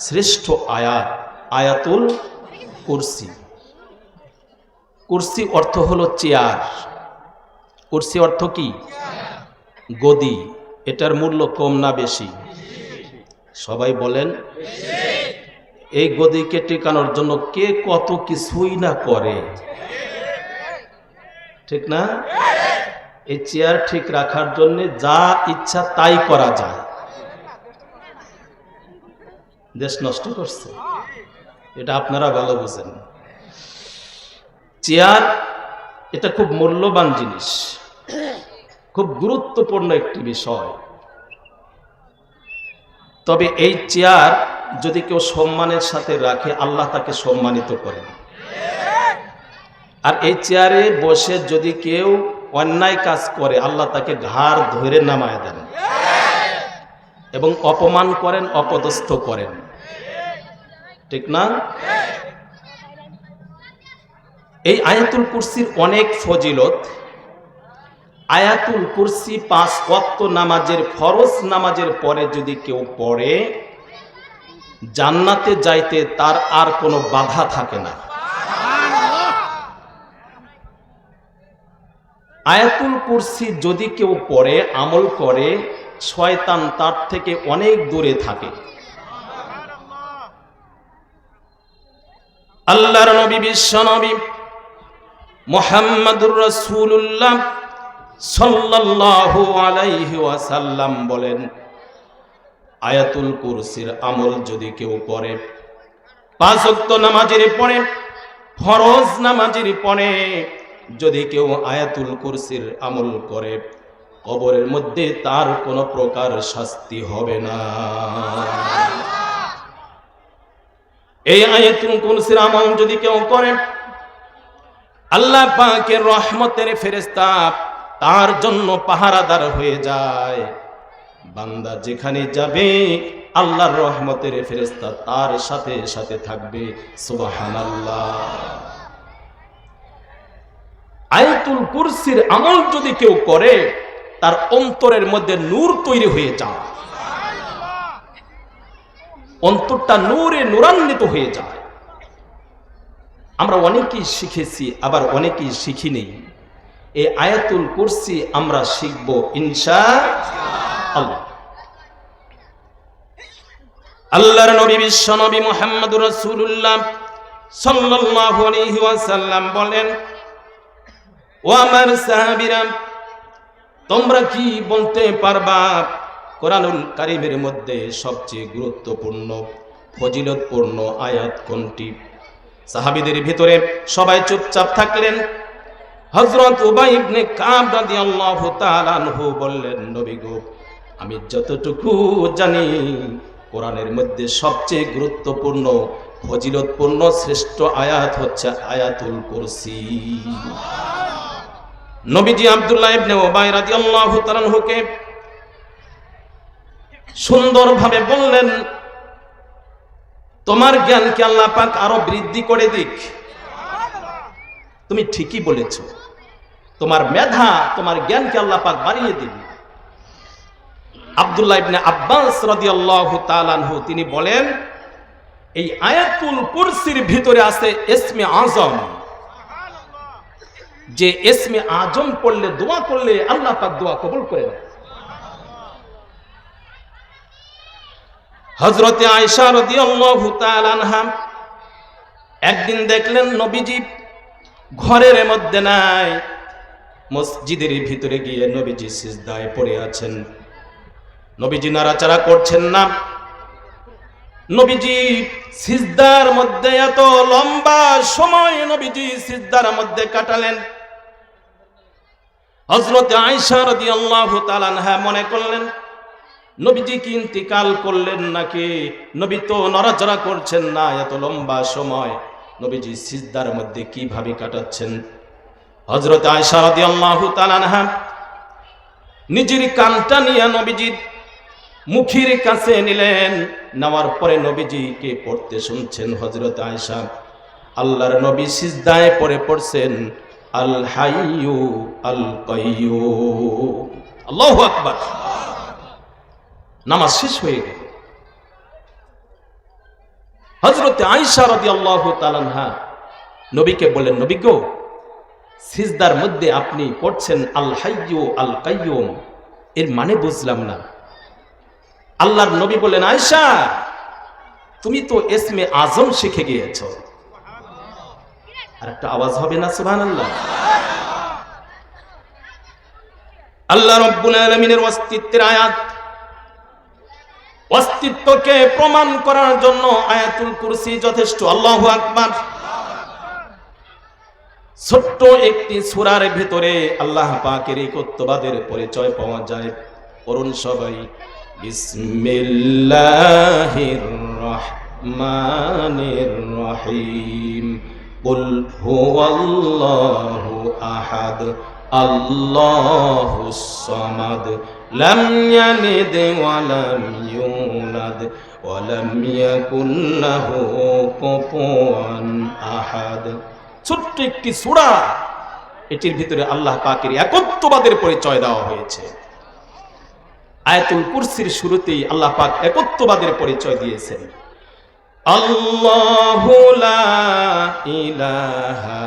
শ্রেষ্ঠ আয়াত আয়াতুল কুরসি। কুরসি অর্থ হলো চেয়ার। কুরসি অর্থ কি? গদি। এটার মূল্য কম না বেশি? সবাই বলেন। এই গদিকে টেকানোর জন্য কে কত কিছুই না করে, ঠিক না? এই চেয়ার ঠিক রাখার জন্য যা ইচ্ছা তাই করা যায়। দেশ নষ্ট করছে, এটা আপনারা ভালো বুঝেন। চেয়ার এটা খুব মূল্যবান জিনিস, খুব গুরুত্বপূর্ণ একটি বিষয়। তবে এই চেয়ার যদি কেউ সম্মানের সাথে রাখে, আল্লাহ তাকে সম্মানিত করেন। আর এই চেয়ারে বসে যদি কেউ অন্যায় কাজ করে, আল্লাহ তাকে ঘাড় ধরে নামায় দেন এবং অপমান করেন, অপদস্থ করেন, ঠিক না? এই আয়াতুল কুরসির অনেক ফজিলত। আয়াতুল কুরসি 5 ওয়াক্ত নামাজের, ফরজ নামাজের পরে যদি কেউ পড়ে, জান্নাতে যাইতে তার আর কোনো বাধা থাকে না। আয়াতুল কুরসি যদি কেউ পড়ে, আমল করে, শয়তান তার থেকে অনেক দূরে থাকে। আল্লাহর নবী, বিশ্ব নবী মুহাম্মদুর রাসূলুল্লাহ সাল্লাল্লাহু আলাইহি ওয়াসাল্লাম বলেন, আয়াতুল কুরসির আমল যদি কেউ করে, 5 ওয়াক্ত নামাজের পরে, ফরজ নামাজের পরে যদি কেউ আয়াতুল কুরসির আমল করে, কবরের মধ্যে তার কোনো প্রকার শাস্তি হবে না। এই আয়াতুল কুরসির আমল যদি কেউ করে, আল্লাহ পাকের রহমতের ফেরেশতা তার জন্য পাহারাদার হয়ে যায়। বান্দা যেখানে যাবে, আল্লাহর রহমতের ফেরেশতা তার সাথে সাথে থাকবে। সুবহানাল্লাহ। আয়াতুল কুরসির আমল যদি কেউ করে, তার অন্তরের মধ্যে নূর তৈরি হয়ে যায়, অন্তরটা নূরে নূরান্বিত হয়ে যায়। আমরা অনেকেই শিখেছি, আবার অনেকেই শিখিনি। এই আয়াতুল কুরসি আমরা শিখব ইনশাআল্লাহ। আল্লাহর নবী, বিশ্ব নবী মুহাম্মদুর রাসূলুল্লাহ সাল্লাল্লাহু আলাইহি ওয়াসাল্লাম বলেন, ও আমার সাহাবীরা, তোমরা কি বলতে পারবা কোরআনুল কারীমের মধ্যে সবচেয়ে গুরুত্বপূর্ণ ফজিলতপূর্ণ আয়াত কোনটি? সাহাবীদের ভিতরে সবাই চুপচাপ থাকলেন। হযরত উবাই ইবনে কাব রাদিয়াল্লাহু তাআলা আনহু বললেন, নবী গো, আমি যতটুকু জানি কোরআনের মধ্যে সবচেয়ে গুরুত্বপূর্ণ ফজিলতপূর্ণ শ্রেষ্ঠ আয়াত হচ্ছে আয়াতুল কুরসি। নবীজি আব্দুল্লাহ ইবনে উবাই রাদিয়াল্লাহু তাআলা আনহুকে সুন্দরভাবে বললেন, তোমার জ্ঞানকে আল্লাহ পাক আরো বৃদ্ধি করে দিক। তুমি ঠিকই বলেছ, তোমার মেধা, তোমার জ্ঞানকে আল্লাহ পাক বাড়িয়ে দিন। আব্দুল্লাহ ইবনে আব্বাস রাদিয়াল্লাহু তাআলা আনহু তিনি বলেন, এই আয়াতুল কুরসির ভিতরে আছে ইসমে আজম, যে ইসমে আজম পড়লে, দোয়া করলে আল্লাহ পাক দোয়া কবুল করে নেন। হযরতে আয়েশা রাদিয়াল্লাহু তাআলা আনহা একদিন দেখলেন নবীজি ঘরের মধ্যে নাই, মসজিদের ভিতরে গিয়ে নবীজি সিজদায় পড়ে আছেন। নবীজি নাড়াচাড়া করছেন না। নবীজি সিজদার মধ্যে এত লম্বা সময় নবীজি সিজদার মধ্যে কাটালেন। হযরতে আয়েশা রাদিয়াল্লাহু তাআলা আনহা মনে করলেন, নবীজি কি ইন্তিকাল করলেন নাকি? নবী তো নড়াচড়া করছেন না, এত লম্বা সময় নবীজি সিজদার মধ্যে কিভাবে কাটাচ্ছেন? হযরত আয়েশা রাদিয়াল্লাহু তাআলা আনহা নিজের কানটা নিয়ে নবীজির মুখের কাছে নিলেন। নেওয়ার পরে নবীজিকে পড়তে শুনছেন হযরত আয়েশা। আল্লাহর নবী সিজদায় পড়ে পড়ছেন, আল হাইয়ু আল কাইয়্যুম। আল্লাহু আকবার। নামাজ শেষ হয়ে গেল। হযরত আয়েশা রাদিয়াল্লাহু তাআলা আনহা নবীকে বললেন, নবী গো, সিজদার মধ্যে আপনি পড়ছেন আল হাইয়্যু আল কাইয়্যুম, এর মানে বুঝলাম না। আল্লাহর নবী বললেন, আয়েশা তুমি তো ইসমে আজম শিখে গিয়েছো। আর একটা আওয়াজ হবে না সুবহানাল্লাহ? আল্লাহ রাব্বুল আলামিনের অস্তিত্বের আয়াত, অস্তিত্বকে প্রমাণ করার জন্য আয়াতুল কুরসি যথেষ্ট। আল্লাহু আকবার। ছোট্ট একটি সূরার ভিতরে আল্লাহ পাকের একত্ববাদের পরিচয় পাওয়া যায়। পড়ুন সবাই, বিসমিল্লাহির রহমানির রহিম। কুল হুয়াল্লাহু আহাদ আল্লাহুস সামাদ লাম ইয়ালিদ ওয়া লাম ইউলাদ ওয়া লাম ইয়াকুল লাহু কুফুয়ান আহাদ। ছোট্ট একটি সূরা, এটির ভিতরে আল্লাহ পাকের একত্ববাদের পরিচয় দেওয়া হয়েছে। আয়াতুল কুরসির শুরুতেই আল্লাহ পাক একত্ববাদের পরিচয় দিয়েছেন। আল্লাহু লা ইলাহা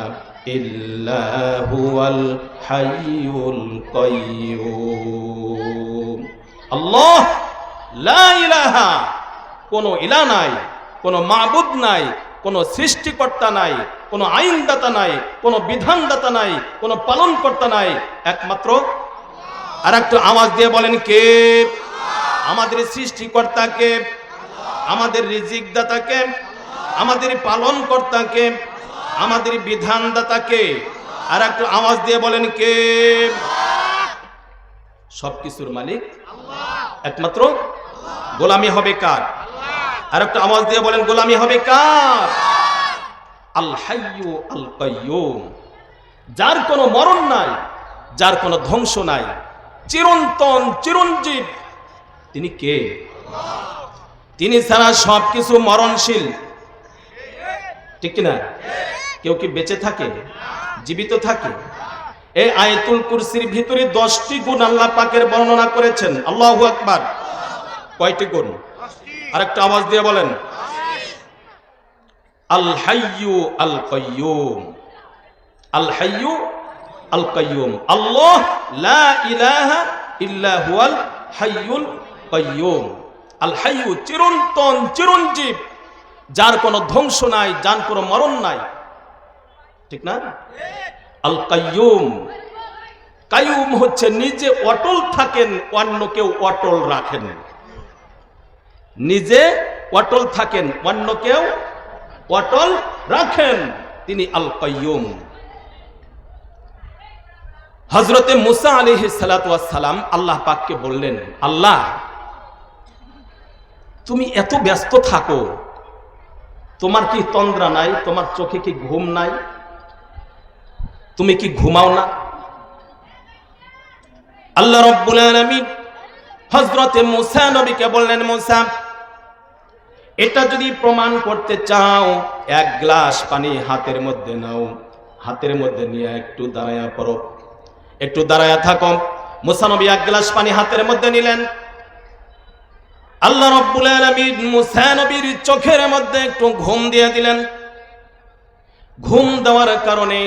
ইল্লা হুয়াল হাইয়ুল কাইয়্যুম। আল্লাহ লা ইলাহা, কোনো ইলাহ নাই, কোনো মাবুদ নাই, কোনো সৃষ্টিকর্তা নাই, কোনো আইনদাতা নাই, কোনো বিধানদাতা নাই, কোনো পালনকর্তা নাই, একমাত্র। আর একটু আওয়াজ দিয়ে বলেন কে? আমাদের সৃষ্টিকর্তাকে, আমাদের রিজিক দাতাকে, আমাদের পালন কর্তাকে, আমাদের বিধানদাতাকে। আর একটু আওয়াজ দিয়ে বলেন কে? সবকিছুর মালিক একমাত্র। গোলামি হবে কার? আর একটু আওয়াজ দিয়ে বলেন, গোলামি হবে কার? আল হাইয়্যু আল কাইয়্যুম, যার কোনো মরণ নাই, যার কোনো ধ্বংস নাই, চিরন্তন চিরঞ্জীব। তিনি কে? তিনি ছাড়া সবকিছু মরণশীল, ঠিক কিনা? কেউ কি বেঁচে থাকে, জীবিত থাকে? এই আয়াতুল কুরসির ভিতরে 10টি গুণ আল্লাহ পাকের বর্ণনা করেছেন। আল্লাহু আকবার। কয়টি গুণ? আরেকটা আওয়াজ দিয়ে বলেন, আল হাইয়্যু আল কাইয়্যুম। আল হাইয়্যু আল কাইয়্যুম, আল্লাহ লা ইলাহা ইল্লা হুয়াল হাইয়ুল কাইয়্যুম। আল হাইয়্যু, চিরন্তন চিরঞ্জীব, যার কোনো ধ্বংস নাই, যার কোনো মরণ নাই, ঠিক না? আল কাইয়্যুম, কাইয়্যুম হচ্ছে নিজে অটল থাকেন, অন্যকেও অটল রাখেন। নিজে অটল থাকেন, অন্যকেও অটল রাখেন, তিনি আল কাইয়্যুম। হযরতে মুসা আলাইহিস সালাতু ওয়াস সালাম আল্লাহ পাককে বললেন, আল্লাহ তুমি এত ব্যস্ত থাকো, তোমার কি তন্দ্রা নাই? তোমার চোখে কি ঘুম নাই? তুমি কি ঘুমাও না? আল্লাহ রাব্বুল আলামিন হযরতে মুসা নবীকে বললেন, মুসা এটা যদি প্রমাণ করতে চাও, এক গ্লাস পানি হাতের মধ্যে নাও, হাতের মধ্যে নিয়ে একটু দাঁড়ায়া পড়ো, একটু দাঁড়ায়া থাকো। মুসা নবী এক গ্লাস পানি হাতের মধ্যে নিলেন। আল্লাহ রাব্বুল আলামিন মুসা নবীর চোখের মধ্যে একটু ঘুম দিয়ে দিলেন। ঘুম দেওয়ার কারণে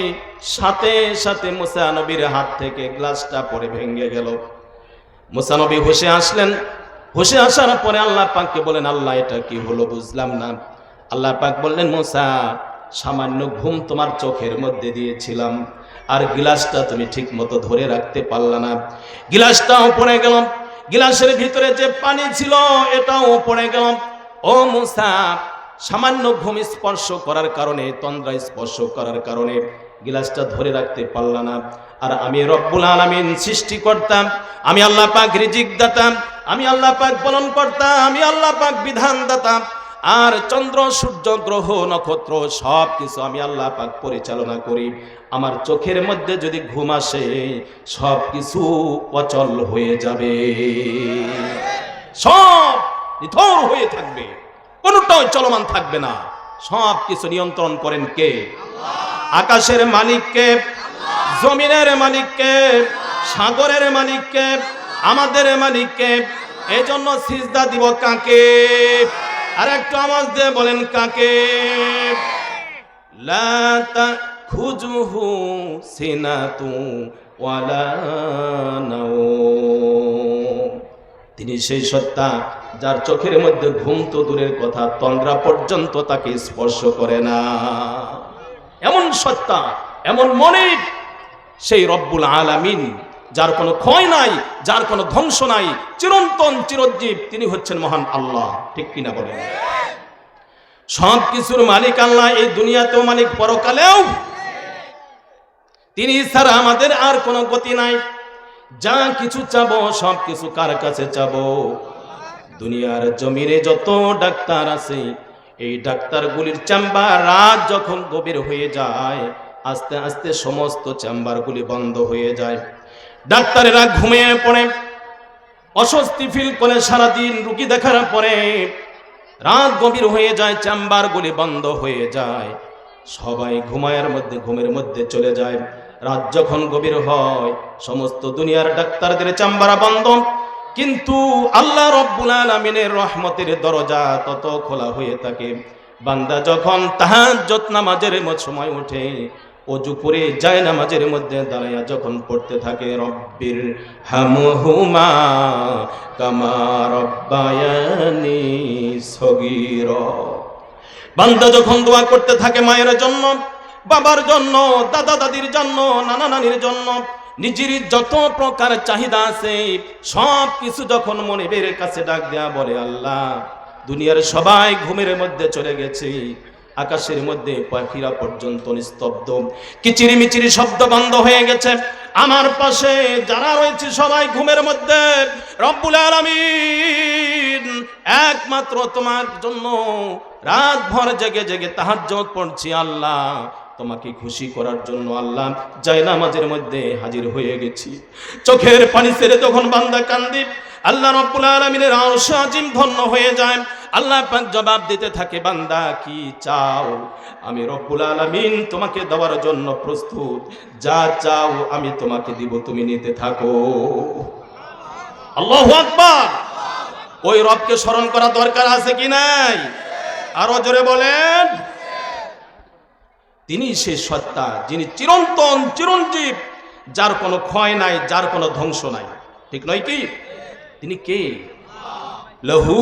সাথে সাথে মুসা নবীর হাত থেকে গ্লাসটা পড়ে ভেঙে গেল। মুসা নবী হুঁশে আসলেন। হুঁশে আসার পরে আল্লাহ পাককে বলেন, আল্লাহ এটা কি হলো, বুঝলাম না। আল্লাহ পাক বললেন, মুসা সামান্য ঘুম তোমার চোখের মধ্যে দিয়েছিলাম, আর গিলাসটা তুমি ঠিক মতো ধরে রাখতে পারলা না, গিলাসটাও পড়ে গেল। গিলাসের ভিতরে যে পানি ছিল এটাও পড়ে গেল। ও মুসা, সামান্য ঘুম স্পর্শ করার কারণে, তন্দ্রা স্পর্শ করার কারণে গিলাসটা ধরে রাখতে পারলা না। আর আমি রব্বুল আলামিন সৃষ্টিকর্তা, আমি আল্লাহ পাক রিজিক দাতা, আমি আল্লাহ পাক পালন কর্তা, আমি আল্লাহ পাক বিধান দাতা। আর চন্দ্র সূর্য গ্রহ নক্ষত্র সব কিছু আমি আল্লাহ পাক পরিচালনা করি। আমার চোখের মধ্যে যদি ঘুম আসে, সব কিছু অচল হয়ে যাবে, সব নিথর হয়ে থাকবে, কোনটাই চলমান থাকবে না। সব কিছু নিয়ন্ত্রণ করেন কে? আকাশের মালিক কে? জমিনের মালিক কে? সাগরের মালিক কে? আমাদের মালিক কে? এজন্য সিজদা দিব কাকে? আর একটু আওয়াজ দিয়ে বলেন কাকে? লা তাখুযুহু সিনাতু ওয়ালা নাওম। তিনি সেই সত্তা যার চোখের মধ্যে ঘুম তো দূরের কথা, তন্দ্রা পর্যন্ত তাকে স্পর্শ করে না। এমন সত্তা, এমন মনিব সেই রব্বুল আলামিন, যার কোনো ক্ষয় নাই, যার কোনো ধ্বংস নাই, চিরন্তন চিরঞ্জীব, তিনি হচ্ছেন মহান আল্লাহ। ঠিক কিনা বলেন? সব কিছুর মালিক আল্লাহ, এই দুনিয়াতেও মালিক, পরকালেও। তিনি ছাড়া আমাদের আর কোনো গতি নাই। যা কিছু চাবো সব কিছু কার কাছে চাবো? দুনিয়ার জমিনে যত ডাক্তার আছে, এই ডাক্তারগুলির চেম্বার রাত যখন গভীর হয়ে যায়, আস্তে আস্তে সমস্ত চেম্বারগুলি বন্ধ হয়ে যায়। ডাক্তারেরা ঘুমিয়ে পড়ে, অস্বস্তি ফিল করে সারাদিন রুগী দেখার পরে রাত গভীর হয়ে যায়, চেম্বারগুলি বন্ধ হয়ে যায়, সবাই ঘুমের মধ্যে চলে যায়। রাত যখন গভীর হয়, সমস্ত দুনিয়ার ডাক্তারদের চেম্বার বন্ধ, কিন্তু আল্লাহ রব্বুল আলামিনের রহমতের দরজা তত খোলা হয়ে থাকে। বান্দা যখন তাহাজ্জুদ নামাজের সময় উঠে, ওযু করে যায় নামাজের মধ্যে দাঁড়ায়া যখন পড়তে থাকে, রব্বির হামহুমা কামা রব্বায়ানি সগীরা। বান্দা যখন দোয়া করতে থাকে মায়ের জন্য, বাবার জন্য, দাদা দাদির জন্য, নানা নানির জন্য, নিজের যত প্রকার চাহিদা আছে সব কিছু যখন মনিবের কাছে ডাক দেয়া বলে, আল্লাহ দুনিয়ার সবাই ঘুমের মধ্যে চলে গেছে, আকাশের মধ্যে পাখিরা পর্যন্ত নিস্তব্ধ, কিচিরি মিচিরি শব্দ বন্ধ হয়ে গেছে, আমার পাশে যারা রয়েছে সবাই ঘুমের মধ্যে, রব্বুল আলামিন একমাত্র তোমার জন্য রাত ভর জেগে জেগে তাহাজ্জুদ পড়ছি, আল্লাহ তোমাকে খুশি করার জন্য আল্লাহ জায়নামাজের মধ্যে হাজির হয়ে গেছি। চোখের পানি ছেড়ে যখন বান্দা কান্দি, আল্লাহ রব্বুল আলামিনের আরশ আজিম ধন্য হয়ে যায়। আল্লাহ পাক জবাব দিতে থাকে, বান্দা কি চাও? আমি রব্বুল আলামিন তোমাকে দেওয়ার জন্য প্রস্তুত, যা চাও আমি তোমাকে দিব, তুমি নিতে থাকো। আল্লাহু আকবার। ওই রবকে স্মরণ করা দরকার আছে কি নাই? আরো জোরে বলেন। তিনি সেই সত্তা যিনি চিরন্তন চিরঞ্জীব, যার কোনো ক্ষয় নাই, যার কোনো ধ্বংস নাই। ঠিক নয় কি? তিনি কে? লাহু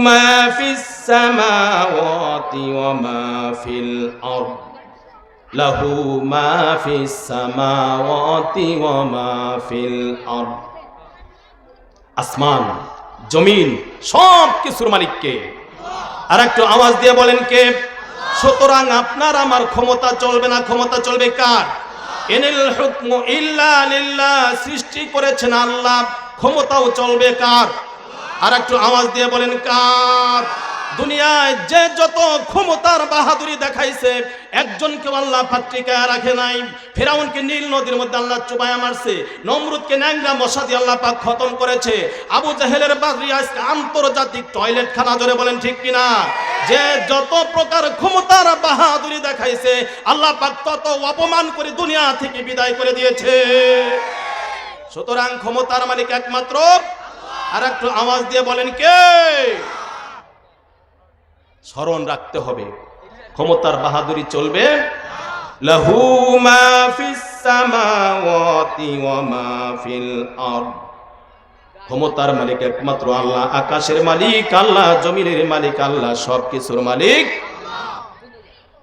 মা ফিস সামাওয়াতি ওয়া মা ফিল আরদ, লাহু মা ফিস সামাওয়াতি ওয়া মা ফিল আরদ। আসমান জমিন সব কিছুর মালিক কে? আর একটু আওয়াজ দিয়ে বলেন কে? সুতরাং আপনার আমার ক্ষমতা চলবে না, ক্ষমতা চলবে কার? ইনিল হুকমু ইল্লা লিল্লাহ। সৃষ্টি করেছেন আল্লাহ, ক্ষমতাও চলবে কার? আর একটু আওয়াজ দিয়ে বলেন কার? দুনিয়ায় যে যত ক্ষমতার বাহাদুরি দেখাইছে, একজনকে আল্লাহ পাত্রিকায় রাখে নাই। ফিরাউনকে নীল নদীর মধ্যে আল্লাহ চুবায়া মারছে, নমরুদকে ন্যাংরা মশা দিয়ে আল্লাহ পাক খতম করেছে, আবু জাহেলের বাড়ি আজকে আন্তর্জাতিক টয়লেট খানা, জোরে বলেন ঠিক কিনা? যে যত প্রকার ক্ষমতার বাহাদুরি দেখাইছে, আল্লাহ পাক তত অপমান করে দুনিয়া থেকে বিদায় করে দিয়েছে। সুতরাং ক্ষমতার মালিক একমাত্র। আর একটু আওয়াজ দিয়ে বলেন কে? স্মরণ রাখতে হবে, ক্ষমতার বাহাদুরি চলবে। লাহু মা ফিস সামাওয়াতি ওয়া মা ফিল আরদ। ক্ষমতার মালিক একমাত্র আল্লাহ, আকাশের মালিক আল্লাহ, জমিনের মালিক আল্লাহ, সব কিছুর মালিক।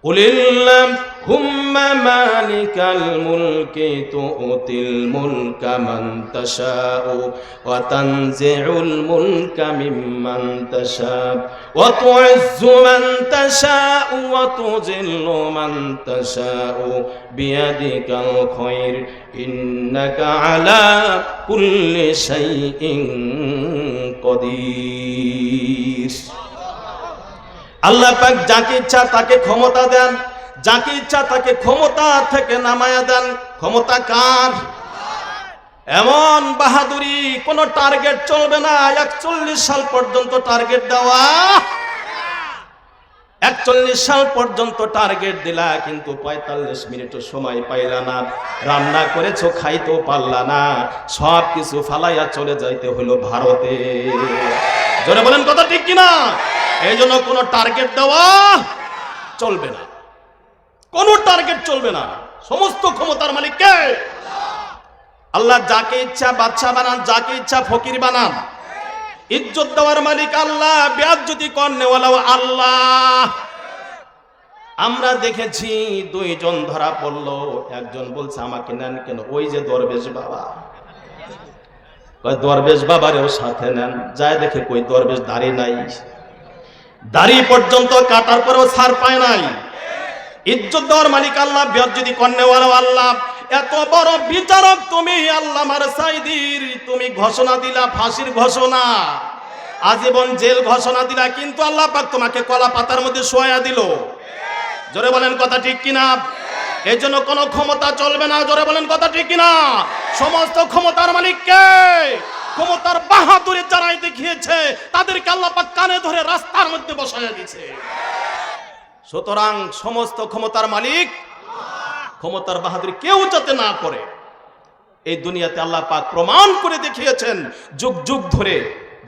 কুলিল্লাহুম্মা মালিকাল মুলকি তুতিল মুলকা মান তাশাউ ওয়া তানজিউল মুলকা মিম্মান তাশাউ ওয়া তুইজ্জু মান তাশাউ ওয়া তুযিল্লু মান তাশাউ বিয়াদিকাল খায়র ইন্নাকা আলা কুল্লি শাইইন কাদির। আল্লাহ পাক যাকে ইচ্ছা তাকে ক্ষমতা দেন, যাকে ইচ্ছা তাকে ক্ষমতা থেকে নামায়া দেন। ক্ষমতা কার? এমন বাহাদুরি, কোন টার্গেট চলবে না। 41 সাল পর্যন্ত টার্গেট দেওয়া, 41 সাল পর্যন্ত টার্গেট দিলা, কিন্তু 45 মিনিটও সময় পাইলা না। রান্না করেছো, খাইতেও পারলা না, সব কিছু ফালাইয়া চলে যাইতে হলো ভারতে। জোরে বলেন কথা ঠিক কিনা? এই জন্য কোনো টার্গেট দেওয়া চলবে না, কোনো টার্গেট চলবে না। সমস্ত ক্ষমতার মালিক কে? আল্লাহ। যাকে ইচ্ছা বাদশা বানান, যাকে ইচ্ছা ফকির বানান। ইজ্জত দেওয়ার মালিক আল্লাহ, বেয়াজ্জতি করনেওয়ালাও আল্লাহ। আমরা দেখেছি দুইজন ধরা পড়লো, একজন বলছে আমাকে নেন কেন? ওই যে দরবেশ বাবা। দরবেশ বাবারেও সাথে নেন। যায় দেখে কই দরবেশ দাড়ি নাই, দাড়ি পর্যন্ত কাটার পরেও ছাড় পায় নাই। ইজ্জত দেওয়ার মালিক আল্লাহ, বেয়াজ্জতি করনেওয়ালাও আল্লাহ। এত বড় বিচারক তুমি, আল্লামার সাইদির তুমি ঘোষণা দিলা ফাঁসির ঘোষণা, আজীবন জেল ঘোষণা দিলা, কিন্তু আল্লাহ পাক তোমাকে কলা পাতার মধ্যে শোয়া দিল। জোরে বলেন কথা ঠিক কিনা? এই জন্য কোনো ক্ষমতা চলবে না। জোরে বলেন কথা ঠিক কিনা? সমস্ত ক্ষমতার মালিক কে? ক্ষমতার বাহাদুরি যারাই দেখিয়েছে তাদেরকে আল্লাহ পাক কানে ধরে রাস্তার মধ্যে বসায়া দিয়েছে। সুতরাং সমস্ত ক্ষমতার মালিক, ক্ষমতার বাহাদুরি কেউ যাতে না করে, এই দুনিয়াতে আল্লাহ পাক প্রমাণ করে দেখিয়েছেন। যুগ যুগ ধরে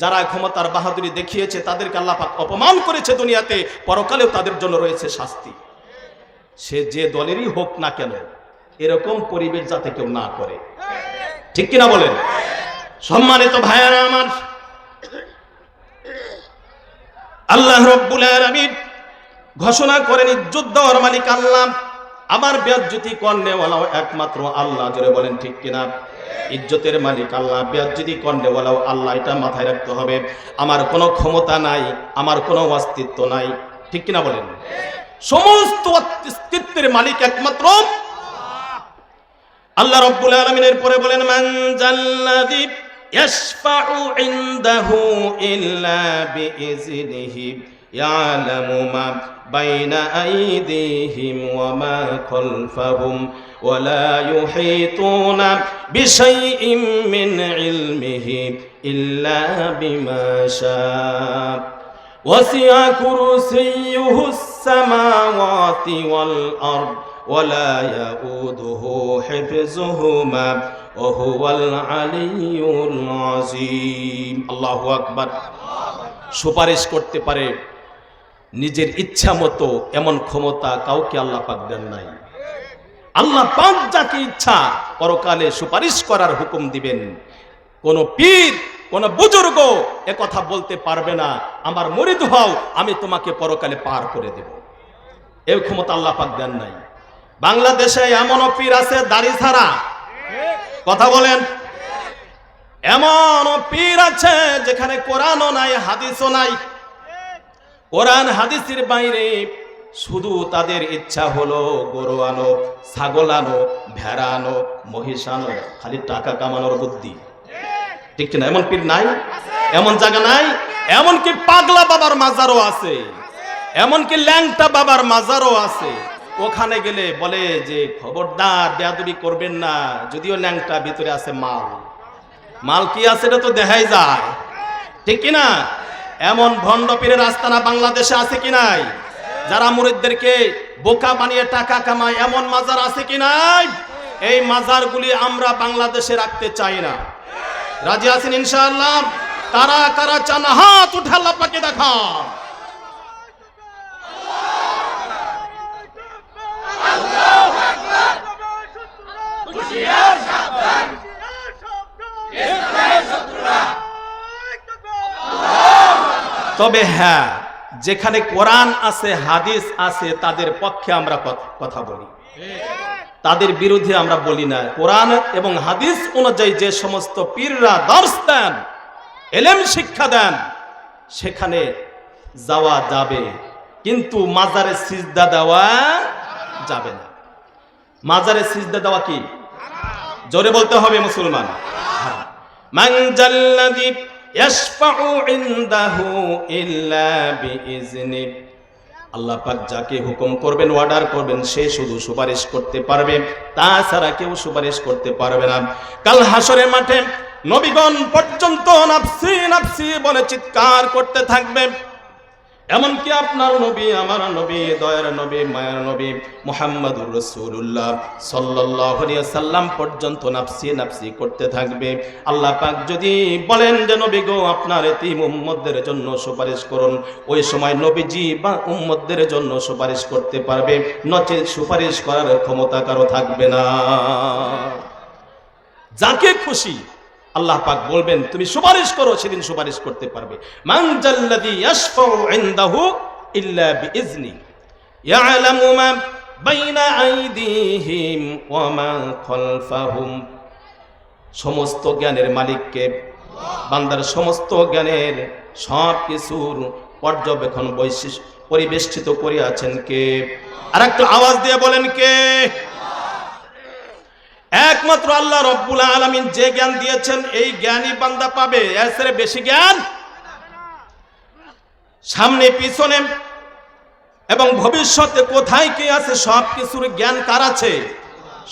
যারা ক্ষমতার বাহাদুরি দেখিয়েছে তাদেরকে আল্লাহ পাক অপমান করেছে দুনিয়াতে, পরকালেও তাদের জন্য রয়েছে শাস্তি। সে যে দলেরই হোক না কেন, এরকম পরিবেশ যাতে কেউ না করে। ঠিক কিনা বলেন? সম্মানিত ভাইয়ারা আমার, আল্লাহ রাব্বুল আলামিন ঘোষণা করেন ইজ্জত দেওয়ার মালিক আল্লাহ, আমার বেয়াজ্জতি করনেওয়ালাও একমাত্র আল্লাহ। জোরে বলেন ঠিক কিনা? ইজ্জতের মালিক আল্লাহ, বেয়াজ্জতি করনেওয়ালাও আল্লাহ। এটা মাথায় রাখতে হবে। আমার কোনো ক্ষমতা নাই, আমার কোনো অস্তিত্ব নাই। ঠিক কিনা বলেন? সমস্ত অস্তিত্বের মালিক একমাত্র আল্লাহ রাব্বুল আলামিনের পরে বলেন মান জাল্লাযী ইয়াশফাউ ইনদাহু ইল্লা বিইজনিহি ইয়ালামু মা বাইনা আইদিহিম ওয়া মা খালফাহুম ওয়া লা ইউহিতুনা বিশাইইন মিন ইলমিহি ইল্লা বিমা শাআ ওয়াসিআ কুরসিয়্যুহুস সামাওয়াতি ওয়াল আরদ ওয়ালা ইয়াউদুহু হিফযুহুমা ওয়া হুয়াল আলিয়্যুল আযীম। আল্লাহু আকবার। সুপারিশ করতে পারে নিজের ইচ্ছা মতো, এমন ক্ষমতা কাউকে আল্লাহ পাক দেন নাই। আল্লাহ পাক যাকে ইচ্ছা পরকালে সুপারিশ করার হুকুম দিবেন। কোন পীর, কোন বুজুর্গ এ কথা বলতে পারবে না আমার মুরিদ হও, আমি তোমাকে পরকালে পার করে দেব। এই ক্ষমতা আল্লাহ পাক দেন নাই। বাংলাদেশে এমনও পীর আছে দাড়ি ছাড়া, কথা বলেন। এমনও পীর আছে যেখানে কোরআনও নাই, হাদিসও নাই। কোরআন হাদিসের বাইরে শুধু তাদের ইচ্ছা হলো গরু আনো, ছাগল আনো, ভেড়া আনো, মহিষ আনো, খালি টাকা কামানোর বুদ্ধি। ঠিক কিনা? এমন পীর নাই? এমন জায়গা নাই? এমনকি পাগলা বাবার মাজারও আছে, এমনকি ল্যাংটা বাবার মাজারও আছে। ওখানে গেলে বলে যে খবরদার বেয়াদবি করবেন না, যদিও ল্যাংটা ভিতরে আছে মাল। মাল কি আছে এটা তো দেখাই যায়। ঠিক কিনা? এমন ভণ্ড পীরের আস্তানা বাংলাদেশে আছে কি নাই? যারা মুরিদদেরকে বোকা বানিয়ে টাকা কামায়, এমন মাজার আছে কি নাই? এই মাজারগুলি আমরা বাংলাদেশে রাখতে চাই না। রাজি আছেন ইনশাআল্লাহ? কারা কারা চান হাত উঠে আল্লাহ পাকে দেখান। তবে হ্যাঁ, যেখানে কোরআন আছে, হাদিস আছে, তাদের পক্ষে আমরা কথা বলি, তাদের বিরুদ্ধে আমরা বলি না। কোরআন এবং হাদিস অনুযায়ী যে সমস্ত পীররা দর্শ দেন, এলেম শিক্ষা দেন, সেখানে যাওয়া যাবে, কিন্তু মাজারে সিজদা দেওয়া যাবে না। মাজারে সিজদা দেওয়া কি? জোরে বলতে হবে মুসলমান। মান জাল্লাযী ইয়াশফাউ ইনদাহু ইল্লা বিইজনি, আল্লাহ পাক যাকে হুকুম করবেন, অর্ডার করবেন, সে শুধু সুপারিশ করতে পারবে, তাছাড়া কেউ সুপারিশ করতে পারবে না। কাল হাসরের মাঠে নবীগণ পর্যন্ত নাফসি নাফসি বলে চিৎকার করতে থাকবে। এমনকি আপনার নবী, আমার নবী, দয়ার নবী, মায়ার নবী মুহাম্মদুর রাসূলুল্লাহ সাল্লাল্লাহু আলাইহি ওয়াসাল্লাম পর্যন্ত নাফসি নাফসি করতে থাকবে। আল্লাহ পাক যদি বলেন যে নবী গো আপনার এতিম উম্মতদের জন্য সুপারিশ করুন, ওই সময় নবীজি বা উম্মতদের জন্য সুপারিশ করতে পারবে, নচেৎ সুপারিশ করার ক্ষমতা কারো থাকবে না। যাকে খুশি আল্লাহ পাক বলবেন তুমি সুপারিশ করো, সেদিন সুপারিশ করতে পারবে। মান জাল্লাযী ইয়াশফাউ ইনদাহু ইল্লা বিইজনি ইয়ালামু মা বাইনা আইদিহিম ওয়া মা খালফাহুম। সমস্ত জ্ঞানের মালিককে, বান্দার সমস্ত জ্ঞানের সব কিছুর পর্যবেক্ষণ পরিবেষ্টিত করে আছেন কে? আর একটু আওয়াজ দিয়ে বলেন কে? একমাত্র আল্লাহ রব্বুল আলামিন যে জ্ঞান দিয়েছেন এই জ্ঞানই বান্দা পাবে, এর চেয়ে বেশি জ্ঞান সামনে পিছনে এবং ভবিষ্যতে কোথায় কি আছে সব কিছুর জ্ঞান কার আছে?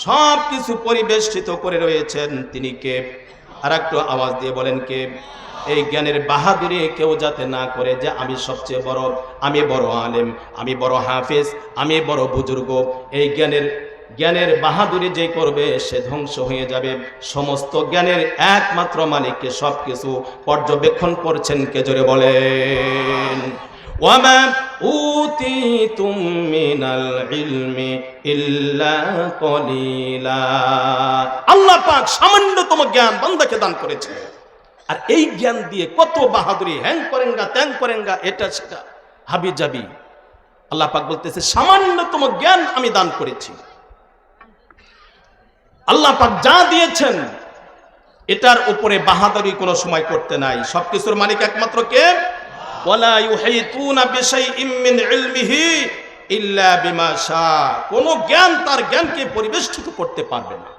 সব কিছু পরিবেষ্টিত করে রয়েছেন তিনি কে? আর একটু আওয়াজ দিয়ে বলেন কে? এই জ্ঞানের বাহাদুরি কেউ যাতে না করে যে আমি সবচেয়ে বড়, আমি বড় আলেম, আমি বড় হাফেজ, আমি বড় বুজুর্গ। এই জ্ঞানের বাহাদুরি যে করবে সে ধ্বংস হয়ে যাবে। সমস্ত জ্ঞানের একমাত্র মালিককে সবকিছু পর্যবেক্ষণ করছেন কে? জোরে বলেন। ওয়ামা উতিতুম মিনাল ইলমি ইল্লা কলিলা। আল্লাহ পাক সামান্যতম জ্ঞান বান্দাকে দান করেছে, আর এই জ্ঞান দিয়ে কত বাহাদুরি, হ্যাং করেঙ্গা ত্যাং করেঙ্গা, এটা সেটা হাবি যাবি। আল্লাহ পাক বলতেছে সামান্যতম জ্ঞান আমি দান করেছি। আল্লাহ পাক যা দিয়েছেন এটার উপরে বাহাদুরি কোনো সময় করতে নাই। সবকিছুর মালিক একমাত্র কে? ওয়ালা ইউহিতুনা বিশাইইম মিন ইলমিহি ইল্লা বিমা শা। কোন জ্ঞান তার জ্ঞানকে পরিবেষ্টিত করতে পারবে না।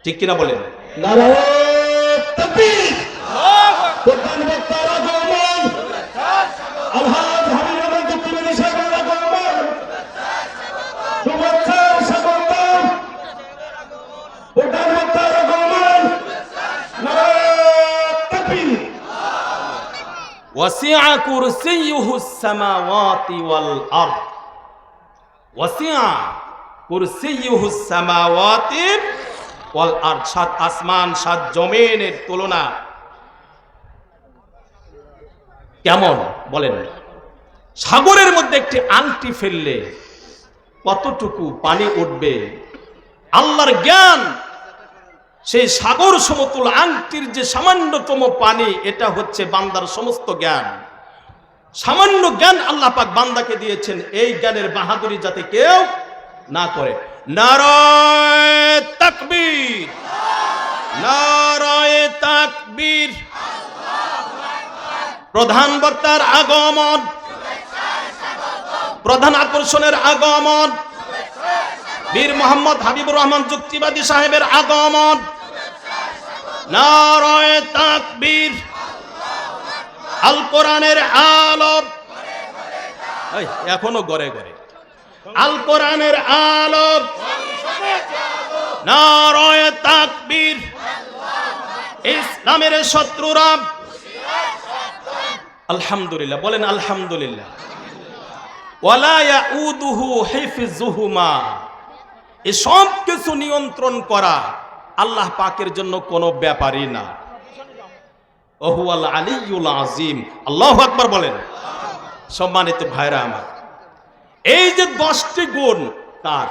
ঠিক কিনা বলেন? নারায়ে তাকবীর। আল্লাহু আকবার। আলহাজ হাবিবুল্লাহ যুক্তিবাদী সাহেবের আগমন, শুভেচ্ছা স্বাগতম। প্রধানমন্ত্রীর আগমন, নারায়ে তাকবীর। ওয়াসিআ কুরসিয়ুহুস সামাওয়াতি ওয়াল আরদ। ওয়াসিআ কুরসিয়ুহুস সামাওয়াতি ওয়াল আরদ। সাত আসমান সাত জমিনের তুলনা কেমন বলেন? সাগরের মধ্যে একটি আংটি ফেললে কতটুকু পানি উঠবে? আল্লাহর জ্ঞান সেই সাগর সমতুল আংটির যে সামান্যতম পানি, এটা হচ্ছে বান্দার সমস্ত জ্ঞান। সামান্য জ্ঞান আল্লাহ পাক বান্দাকে দিয়েছেন, এই জ্ঞানের বাহাদুরি যাতে কেউ না করে। নারায়ে তাকবীর, নারায়ে তাকবীর। প্রধান বক্তার আগমন, প্রধান আকর্ষণের আগমন, বীর মোহাম্মদ হাবিবুর রহমান যুক্তিবাদী সাহেবের আগমন। নারায়ে তাকবীর। আল কোরআনের আলো, এখনো গড়ে গড়ে আল কোরআনের আলো। নারায়ে তাকবীর। ইসলামের শত্রুরা আলহামদুলিল্লাহ বলেন, আলহামদুলিল্লাহ। ওয়ালা ইয়াউদুহু হিফযুহুমা। এই সব কিছু নিয়ন্ত্রণ করা আল্লাহ পাকের জন্য কোনো ব্যাপারই না। ওহুয়াল আলিয়্যুল আযীম। আল্লাহু আকবার বলেন। সম্মানিত ভাইরা আমার, এই যে 10টি গুণ তার,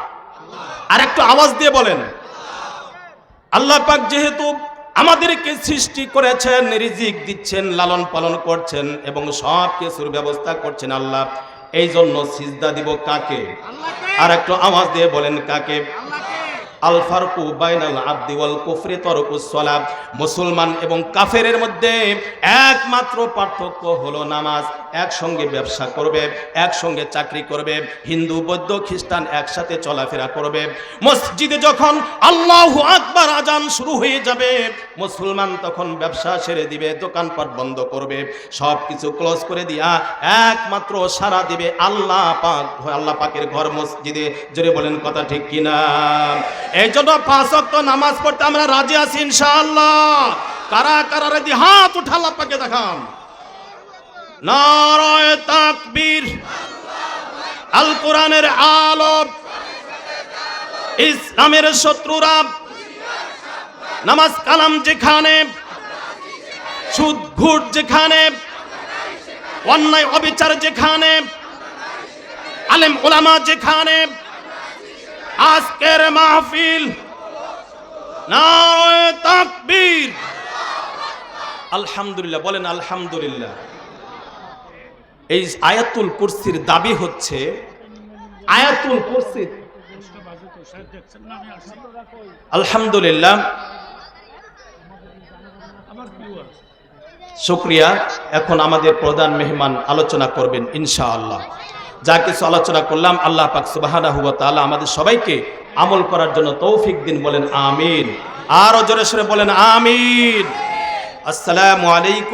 আর একটু আওয়াজ দিয়ে বলেন। আল্লাহ পাক যেহেতু আমাদেরকে সৃষ্টি করেছেন, রিজিক দিচ্ছেন, লালন পালন করছেন এবং সব কিছুর ব্যবস্থা করছেন আল্লাহ, এই জন্য সিজদা দিব কাকে? আর একটু আওয়াজ দিয়ে বলেন কাকে? আল ফারকু বাইনাল আবদি ওয়াল কুফরি তারকুস সালাত। মুসলমান এবং কাফেরের মধ্যে একমাত্র পার্থক্য হলো নামাজ। একসঙ্গে ব্যবসা করবে, একসঙ্গে চাকরি করবে, হিন্দু বৌদ্ধ খ্রিস্টান একসাথে চলাফেরা করবে। মসজিদে যখন আল্লাহু আকবার আজান শুরু হয়ে যাবে, মুসলমান তখন ব্যবসা ছেড়ে দিবে, দোকানপাট বন্ধ করবে, সব কিছু ক্লোজ করে দিয়া একমাত্র সারা দিবে আল্লাহ পাক, আল্লাহ পাকের ঘর মসজিদে। জোরে বলেন কথা ঠিক কিনা? এই জন্য 5 ওয়াক্ত নামাজ পড়তে আমরা রাজি আছি ইনশাআল্লাহ। কারা কারা রাজি? হাত উঠা আল্লাহ পাকে দেখান। নারায়ে তাকবীর। আল কোরআনের আলো, ইসলামের শত্রুরা নামাজ কালাম যেখানে, সুদ ঘুষ যেখানে, অন্যায় অবিচার যেখানে, আলেম ওলামা যেখানে, আজকের মাহফিল নারায়ে তাকবীর। আলহামদুলিল্লাহ বলেন আলহামদুলিল্লাহ। এই আয়াতুল কুরসির দাবি হচ্ছে, আয়াতুল কুরসি আলহামদুলিল্লাহ শুকরিয়া। এখন আমাদের প্রধান মেহমান আলোচনা করবেন ইনশাআল্লাহ। যা কিছু আলোচনা করলাম আল্লাহ পাক সুবহানাহু ওয়া তাআলা আমাদের সবাইকে আমল করার জন্য তৌফিক দিন, বলেন আমিন। আরো জোরে সরে বলেন আমিন। আসসালামু আলাইকুম।